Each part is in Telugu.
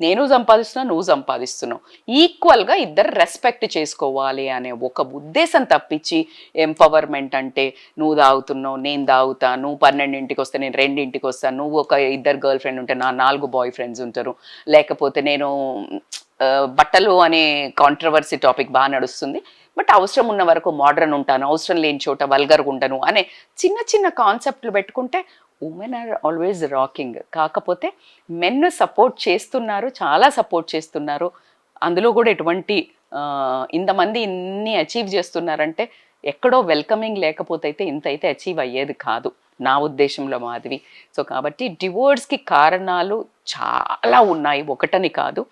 నేను సంపాదిస్తున్నా, నువ్వు సంపాదిస్తున్నావు, ఈక్వల్గా ఇద్దరు రెస్పెక్ట్ చేసుకోవాలి అనే ఒక ఉద్దేశం తప్పించి ఎంపవర్మెంట్ అంటే నువ్వు తాగుతున్నావు, నేను తాగుతా, నువ్వు 12ంటికి వస్తే నేను 2ంటికి వస్తాను, నువ్వు ఒక ఇద్దరు గర్ల్ ఫ్రెండ్ ఉంటే నా 4 బాయ్ ఫ్రెండ్స్ ఉంటారు, లేకపోతే నేను బట్టలు అనే కాంట్రవర్సీ టాపిక్ బాగా నడుస్తుంది, బట్ అవసరం ఉన్న వరకు మోడర్న్ ఉంటాను, అవసరం లేని చోట వల్గర్గా ఉంటాను అనే చిన్న చిన్న కాన్సెప్ట్లు పెట్టుకుంటే ఉమెన్ ఆర్ ఆల్వేస్ రాకింగ్. కాకపోతే మెన్ సపోర్ట్ చేస్తున్నారు, చాలా సపోర్ట్ చేస్తున్నారు. అందులో కూడా ఎటువంటి ఇంతమంది ఇన్ని అచీవ్ చేస్తున్నారంటే ఎక్కడో వెల్కమింగ్ లేకపోతే అయితే ఇంత అయితే అచీవ్ అయ్యేది కాదు నా ఉద్దేశంలో మాధవి. సో కాబట్టి డివోర్స్కి కారణాలు చాలా ఉన్నాయి, ఒకటని కాదు.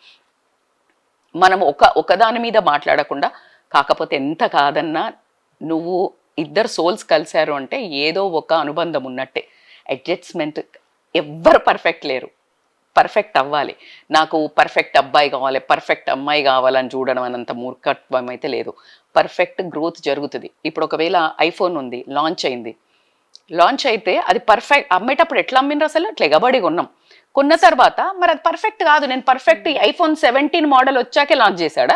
మనం ఒకదాని మీద మాట్లాడకుండా, కాకపోతే ఎంత కాదన్నా నువ్వు ఇద్దరు సోల్స్ కలిశారు అంటే ఏదో ఒక అనుబంధం ఉన్నట్టే. అడ్జస్ట్మెంట్, ఎవ్వరు పర్ఫెక్ట్ లేరు, పర్ఫెక్ట్ అవ్వాలి. నాకు పర్ఫెక్ట్ అబ్బాయి కావాలి, పర్ఫెక్ట్ అమ్మాయి కావాలని చూడడం అనంత మూర్ఖత్వం అయితే లేదు. పర్ఫెక్ట్ గ్రోత్ జరుగుతుంది. ఇప్పుడు ఒకవేళ ఐఫోన్ ఉంది, లాంచ్ అయింది, లాంచ్ అయితే అది పర్ఫెక్ట్ అమ్మేటప్పుడు ఎట్లా అమ్మినారు అసలు? అట్లా ఎగబడి కొన్నాం. కొన్న తర్వాత మరి అది పర్ఫెక్ట్ కాదు, నేను పర్ఫెక్ట్ ఐఫోన్ 17 మోడల్ వచ్చాకే లాంచ్ చేశాడా?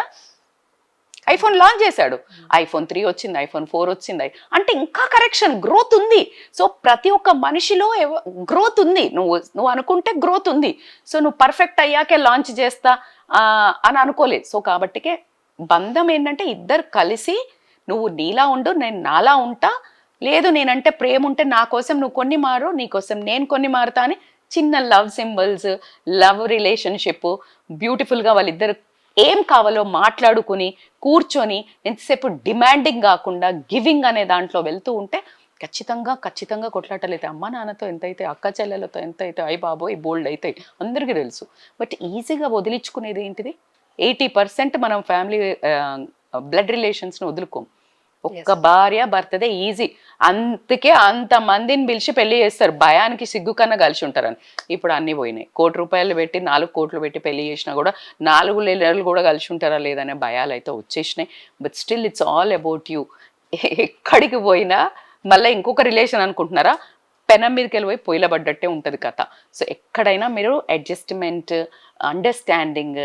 ఐఫోన్ లాంచ్ చేశాడు, ఐఫోన్ 3 వచ్చింది, ఐఫోన్ 4 వచ్చింది, అంటే ఇంకా కరెక్షన్, గ్రోత్ ఉంది. సో ప్రతి ఒక్క మనిషిలో గ్రోత్ ఉంది. నువ్వు అనుకుంటే గ్రోత్ ఉంది. సో నువ్వు పర్ఫెక్ట్ అయ్యాకే లాంచ్ చేస్తా అని అనుకోలేదు. సో కాబట్టికే బంధం ఏంటంటే ఇద్దరు కలిసి నువ్వు నీలా ఉండు, నేను నాలా ఉంటా, లేదు నేనంటే ప్రేమ ఉంటే నా కోసం నువ్వు కొన్ని మారు, నీ కోసం నేను కొన్ని మారుతా అని చిన్న లవ్ సింబల్స్, లవ్ రిలేషన్షిప్ బ్యూటిఫుల్గా వాళ్ళిద్దరు ఏం కావాలో మాట్లాడుకుని కూర్చొని ఎంతసేపు డిమాండింగ్ కాకుండా గివింగ్ అనే దాంట్లో వెళ్తూ ఉంటే ఖచ్చితంగా కొట్లాటలు అయితే అమ్మ నాన్నతో ఎంతైతే, అక్క చెల్లెలతో ఎంతైతే, అయ్యి బాబోయ్ బోల్డ్ అయితే అందరికీ తెలుసు. బట్ ఈజీగా వదిలించుకునేది ఏంటిది? 80% మనం ఫ్యామిలీ బ్లడ్ రిలేషన్స్ని వదులుకోం. ఒక్క భార్య భర్తదే ఈజీ. అందుకే అంతమందిని పిలిచి పెళ్లి చేస్తారు, భయానికి సిగ్గు కన్నా కలిసి ఉంటారని. ఇప్పుడు అన్నీ పోయినాయి. ₹1 పెట్టి 4 కోట్లు పెట్టి పెళ్లి చేసినా కూడా 4 నెలలు కూడా కలిసి ఉంటారా లేదనే భయాలు అయితే వచ్చేసినాయి. But still it's all about you. ఎక్కడికి పోయినా మళ్ళీ ఇంకొక రిలేషన్ అనుకుంటున్నారా, పెనం మీదకి వెళ్ళిపోయి పొయ్యిల పడ్డట్టే ఉంటుంది కథ. సో ఎక్కడైనా మీరు అడ్జస్ట్మెంట్, అండర్స్టాండింగ్,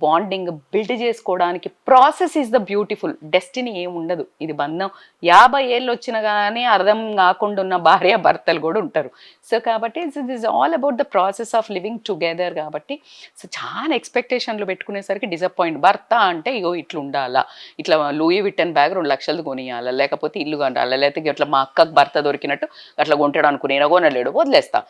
బాండింగ్ బిల్డ్ చేసుకోవడానికి process is the beautiful. Destiny ఏమి ఉండదు. ఇది బంధం 50 ఏళ్ళు వచ్చినా కానీ అర్థం కాకుండా ఉన్న భార్య భర్తలు కూడా ఉంటారు. సో కాబట్టి it is all about the process of living together. కాబట్టి సో చాలా ఎక్స్పెక్టేషన్లు పెట్టుకునేసరికి డిసప్పాయింట్. భర్త అంటే ఇగో ఇట్లా ఉండాలా, ఇట్లా లూయి విట్టన్ బ్యాగ్ 2 లక్షలు కొనియాలా, లేకపోతే ఇల్లు కొనాలా, లేకపోతే ఇట్లా మా అక్కకు భర్త దొరికినట్టు అట్లా కొంటాడు అనుకుని కొనలేడు, వదిలేస్తా.